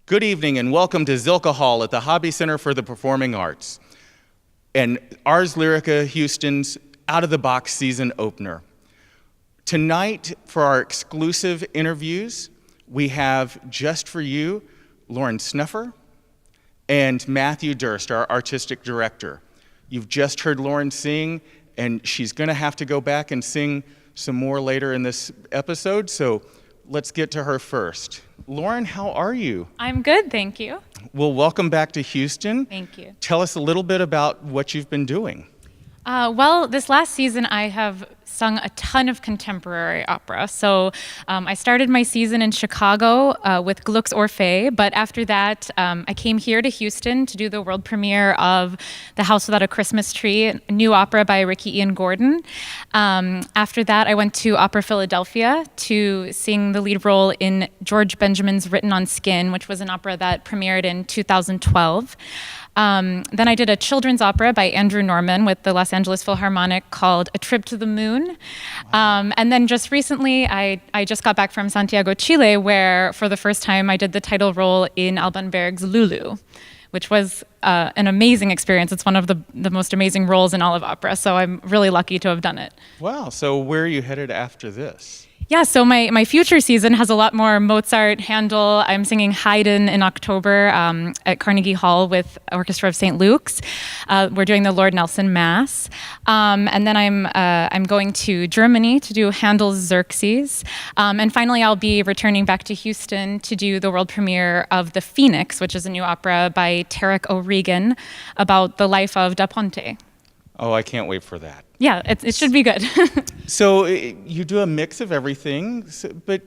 Good evening and welcome to Zilkha Hall at the Hobby Center for the Performing Arts and Ars Lyrica Houston's Out of the Box season opener. Tonight, for our exclusive interviews, we have just for you Lauren Snuffer and Matthew Durst, our artistic director. You've just heard Lauren sing, and she's going to have to go back and sing some more later in this episode, so let's get to her first. Lauren, how are you? I'm good, thank you. Well, welcome back to Houston. Thank you. Tell us a little bit about what you've been doing. Well, this last season I have sung a ton of contemporary opera. So I started my season in Chicago with Gluck's Orphée, but after that I came here to Houston to do the world premiere of The House Without a Christmas Tree, a new opera by Ricky Ian Gordon. After that I went to Opera Philadelphia to sing the lead role in George Benjamin's Written on Skin, which was an opera that premiered in 2012. Then I did a children's opera by Andrew Norman with the Los Angeles Philharmonic called A Trip to the Moon. And then just recently, I just got back from Santiago, Chile, where for the first time I did the title role in Alban Berg's Lulu, which was an amazing experience. It's one of the most amazing roles in all of opera, so I'm really lucky to have done it. Wow, so where are you headed after this? Yeah, so my future season has a lot more Mozart, Handel. I'm singing Haydn in October at Carnegie Hall with Orchestra of St. Luke's. We're doing the Lord Nelson Mass. And then I'm going to Germany to do Handel's Xerxes. And finally, I'll be returning back to Houston to do the world premiere of The Phoenix, which is a new opera by Tarek O'Regan about the life of Da Ponte. Oh, I can't wait for that. Yeah, it should be good. So you do a mix of everything, but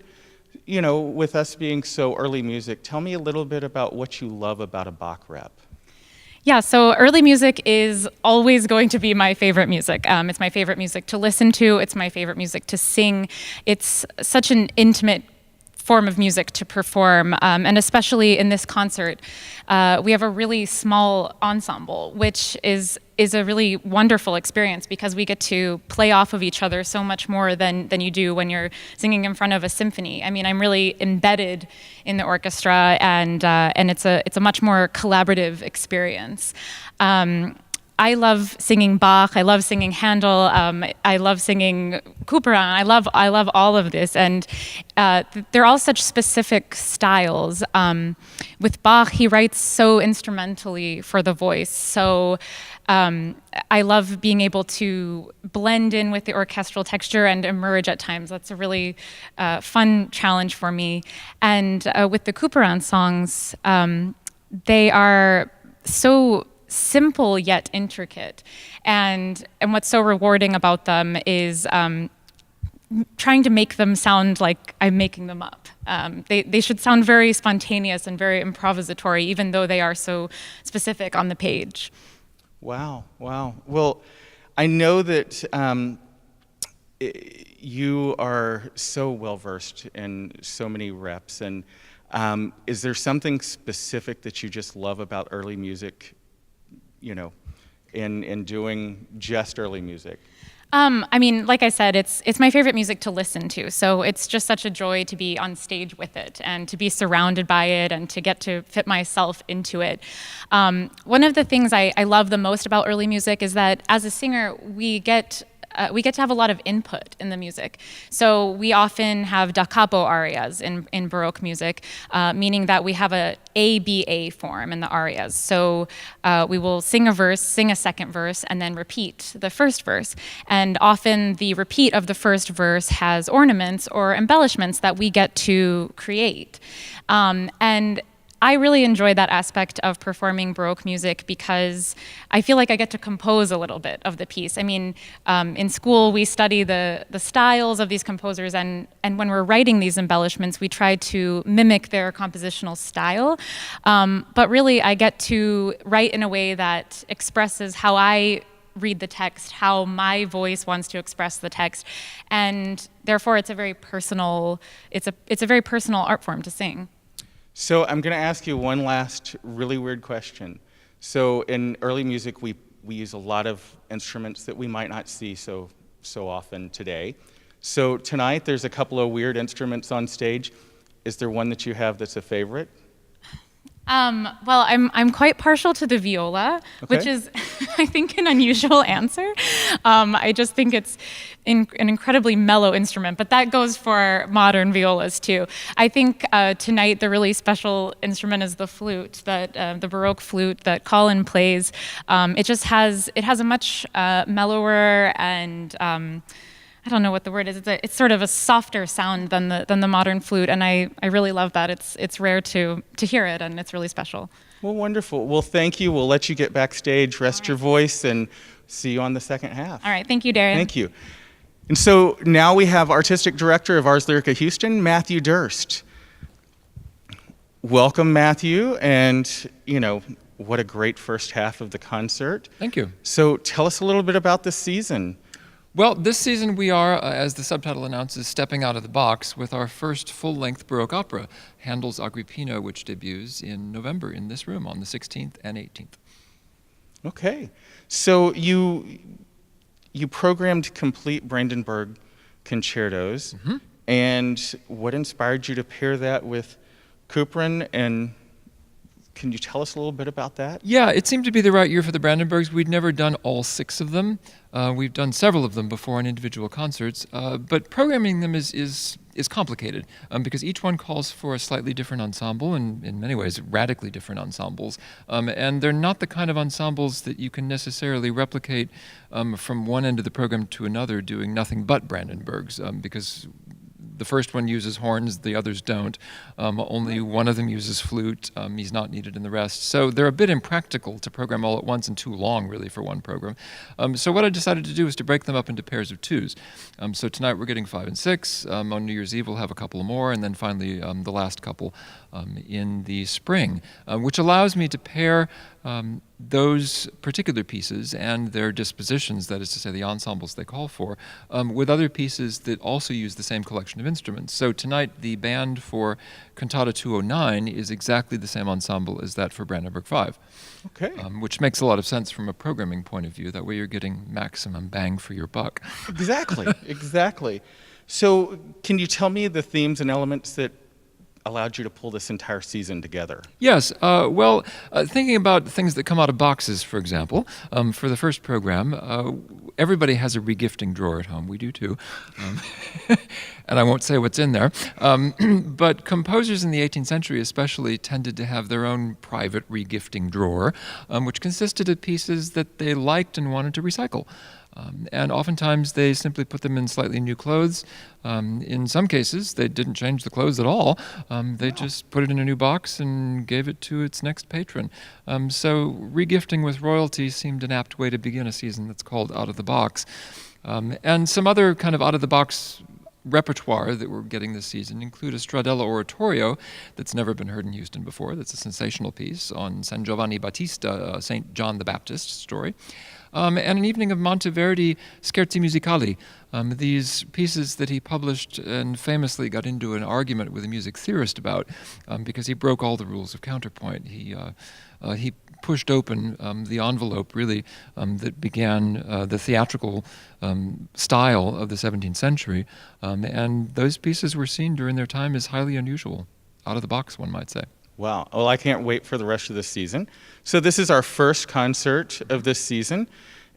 you know, with us being so early music, tell me a little bit about what you love about a Bach rep. Yeah, so early music is always going to be my favorite music. It's my favorite music to listen to. It's my favorite music to sing. It's such an intimate form of music to perform, and especially in this concert, we have a really small ensemble, which is a really wonderful experience because we get to play off of each other so much more than you do when you're singing in front of a symphony. I mean, I'm really embedded in the orchestra, and it's a much more collaborative experience. I love singing Bach. I love singing Handel. I love singing Couperin. I love all of this, and they're all such specific styles. With Bach, he writes so instrumentally for the voice. So I love being able to blend in with the orchestral texture and emerge at times. That's a really fun challenge for me. And with the Couperin songs, they are so simple yet intricate, and what's so rewarding about them is trying to make them sound like I'm making them up. They should sound very spontaneous and very improvisatory, even though they are so specific on the page. Wow. Well, I know that you are so well versed in so many reps, and is there something specific that you just love about early music, you know, in doing just early music? I mean, like I said, it's my favorite music to listen to. So it's just such a joy to be on stage with it and to be surrounded by it and to get to fit myself into it. One of the things I love the most about early music is that as a singer, we get to have a lot of input in the music. So we often have da capo arias in Baroque music, meaning that we have a ABA form in the arias. So we will sing a verse, sing a second verse, and then repeat the first verse. And often the repeat of the first verse has ornaments or embellishments that we get to create. And I really enjoy that aspect of performing Baroque music because I feel like I get to compose a little bit of the piece. I mean, in school we study the styles of these composers, and when we're writing these embellishments, we try to mimic their compositional style. But really, I get to write in a way that expresses how I read the text, how my voice wants to express the text, and therefore it's a very personal art form to sing. So I'm going to ask you one last really weird question. So in early music, we use a lot of instruments that we might not see so often today. So tonight, there's a couple of weird instruments on stage. Is there one that you have that's a favorite? Well, I'm quite partial to the viola, which Okay. is, I think, an unusual answer. I just think it's an incredibly mellow instrument, but that goes for modern violas too. I think tonight the really special instrument is the flute, the Baroque flute that Colin plays. It has a much mellower and I don't know what the word is. It's sort of a softer sound than the modern flute, and I really love that. It's rare to hear it, and it's really special. Well, wonderful. Well, thank you. We'll let you get backstage, rest your voice, and see you on the second half. All right, thank you, Darren. Thank you. And so now we have Artistic Director of Ars Lyrica Houston, Matthew Durst. Welcome, Matthew, and what a great first half of the concert. Thank you. So tell us a little bit about this season. Well, this season we are, as the subtitle announces, stepping out of the box with our first full-length Baroque opera, Handel's Agrippina, which debuts in November in this room on the 16th and 18th. Okay. So you programmed complete Brandenburg concertos, and what inspired you to pair that with Couperin, and can you tell us a little bit about that? Yeah, it seemed to be the right year for the Brandenburgs. We'd never done all 6 of them. We've done several of them before in individual concerts, but programming them is complicated because each one calls for a slightly different ensemble, and in many ways radically different ensembles. And they're not the kind of ensembles that you can necessarily replicate from one end of the program to another doing nothing but Brandenburgs, because the first one uses horns, the others don't. Only one of them uses flute. He's not needed in the rest. So they're a bit impractical to program all at once and too long, really, for one program. So what I decided to do was to break them up into pairs of 2s. So tonight we're getting 5 and 6. On New Year's Eve we'll have a couple more, and then finally the last couple in the spring, which allows me to pair those particular pieces and their dispositions, that is to say the ensembles they call for, with other pieces that also use the same collection of instruments. So tonight the band for Cantata 209 is exactly the same ensemble as that for Brandenburg 5. Okay. Which makes a lot of sense from a programming point of view. That way you're getting maximum bang for your buck. Exactly, exactly. So can you tell me the themes and elements that allowed you to pull this entire season together? Yes. Thinking about things that come out of boxes, for example, for the first program, everybody has a regifting drawer at home. We do too. And I won't say what's in there. But composers in the 18th century especially tended to have their own private regifting drawer, which consisted of pieces that they liked and wanted to recycle. And oftentimes they simply put them in slightly new clothes. In some cases, they didn't change the clothes at all. They just put it in a new box and gave it to its next patron. So regifting with royalty seemed an apt way to begin a season that's called Out of the Box. And some other kind of out-of-the-box repertoire that we're getting this season include a Stradella oratorio that's never been heard in Houston before. That's a sensational piece on San Giovanni Battista, St. John the Baptist story. And an evening of Monteverdi Scherzi Musicali, these pieces that he published and famously got into an argument with a music theorist about because he broke all the rules of counterpoint. He pushed open the envelope, really, that began the theatrical style of the 17th century, and those pieces were seen during their time as highly unusual, out of the box, one might say. Wow. Well, I can't wait for the rest of this season. So this is our first concert of this season,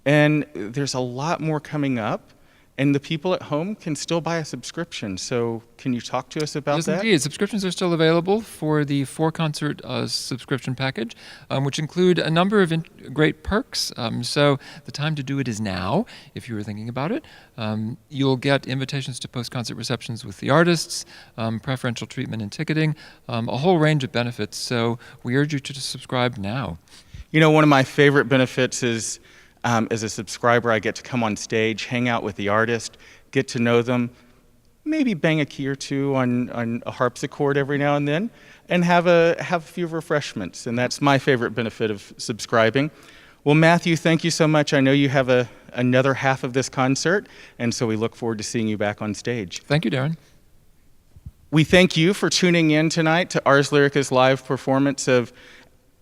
and there's a lot more coming up, and the people at home can still buy a subscription. So can you talk to us about Yes, that? indeed. Subscriptions are still available for the 4-concert subscription package, which include a number of great perks. So the time to do it is now, if you were thinking about it. You'll get invitations to post-concert receptions with the artists, preferential treatment and ticketing, a whole range of benefits. So we urge you to subscribe now. You know, one of my favorite benefits is, as a subscriber, I get to come on stage, hang out with the artist, get to know them, maybe bang a key or two on a harpsichord every now and then, and have a few refreshments. And that's my favorite benefit of subscribing. Well, Matthew, thank you so much. I know you have another half of this concert, and so we look forward to seeing you back on stage. Thank you, Darren. We thank you for tuning in tonight to Ars Lyrica's live performance of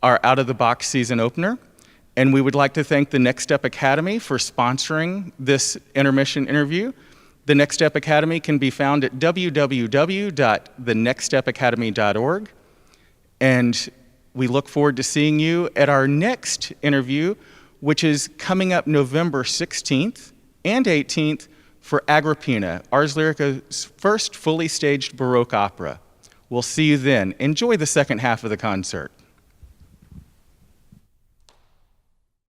our Out of the Box season opener. And we would like to thank the Next Step Academy for sponsoring this intermission interview. The Next Step Academy can be found at www.thenextstepacademy.org. And we look forward to seeing you at our next interview, which is coming up November 16th and 18th for Agrippina, Ars Lyrica's first fully staged Baroque opera. We'll see you then. Enjoy the second half of the concert.